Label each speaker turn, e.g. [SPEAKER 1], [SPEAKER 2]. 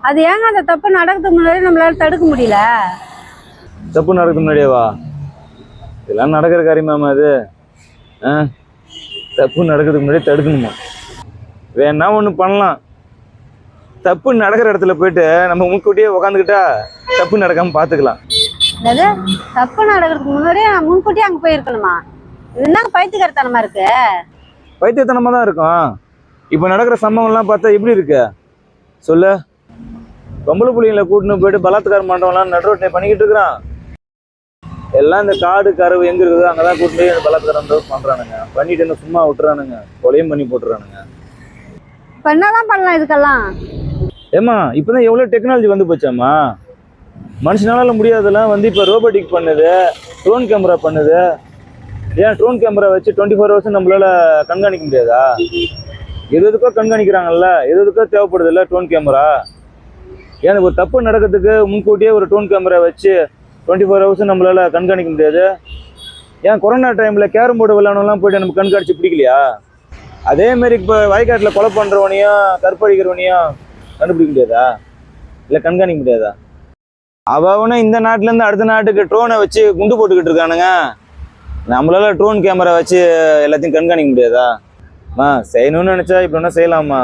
[SPEAKER 1] அது ஏங்க அந்த தப்பு நடக்கிறதுக்கு முன்னாடி நம்மளால தடுக்க முடியல?
[SPEAKER 2] தப்பு நடக்கிறதுக்கு முன்னாடியேவா? இதெல்லாம் நடக்கிற காரியமாமா அது? தப்பு நடக்கிறதுக்கு முன்னாடியே தடுக்கணுமா? வேணா ஒன்று பண்ணலாம். தப்பு நடக்கிற இடத்துல போயிட்டு நம்ம முன்கூட்டியே உக்காந்துக்கிட்டா தப்பு நடக்காம பார்த்துக்கலாம்.
[SPEAKER 1] அதாவது தப்பு நடக்கிறதுக்கு முன்னாடியே நான் முன்கூட்டியே அங்கே போயிருக்கணுமா? இது என்னங்க பைத்தியக்காரத்தனமா இருக்கு?
[SPEAKER 2] பைத்தியத்தனமாக தான் இருக்கும். இப்போ நடக்கிற சம்பவம்லாம் பார்த்தா எப்படி இருக்கு சொல்லு? பொம்பளை புள்ளிங்களை கூட்டின்னு போயிட்டு பலாத்காரம் பண்ணுறவங்களாம் நடுரோட்டை பண்ணிக்கிட்டு இருக்கிறான். எல்லாம் இந்த காடு கருவு எங்கே இருக்குதோ அங்கே தான் கூட்டிட்டு போய் பலாத்காரம் பண்ணுறானுங்க. பண்ணிட்டு என்ன சும்மா விட்டுறானுங்க, கொலையும் பண்ணி போட்டுறானுங்க.
[SPEAKER 1] இப்போ என்னதான் பண்ணலாம் இதுக்கெல்லாம்?
[SPEAKER 2] ஏம்மா இப்போதான் எவ்வளோ டெக்னாலஜி வந்து போச்சாம்மா. மனுஷனால முடியாதெல்லாம் வந்து இப்போ ரோபோட்டிக் பண்ணுது, ட்ரோன் கேமரா பண்ணுது. ஏன் ட்ரோன் கேமரா வச்சு 24 hours நம்மளால கண்காணிக்க முடியாதா? எதுக்கோ கண்காணிக்கிறாங்கல்ல, எதுக்கோ தேவைப்படுது இல்லை ட்ரோன் கேமரா. ஏன் ஒரு தப்பு நடக்கிறதுக்கு முன்கூட்டியே ஒரு ட்ரோன் கேமரா வச்சு 24 hours நம்மளால கண்காணிக்க முடியாது? ஏன் கொரோனா டைமில் கேரம் போர்டு விளையாடலாம் போயிட்டு நம்ம கண்காணிச்சு பிடிக்கலையா? அதேமாரி இப்போ வயக்காட்டில் கொலை பண்ணுறவனையும் கற்பழிக்கிறவனையும் கண்டுபிடிக்க முடியாதா? இல்லை கண்காணிக்க முடியாதா? அவனை இந்த நாட்டிலேருந்து அடுத்த நாட்டுக்கு ட்ரோனை வச்சு குண்டு போட்டுக்கிட்டு இருக்கானுங்க. நம்மளால ட்ரோன் கேமரா வச்சு எல்லாத்தையும் கண்காணிக்க முடியாதா? செய்யணும்னு நினச்சா இப்போ என்ன செய்யலாமா?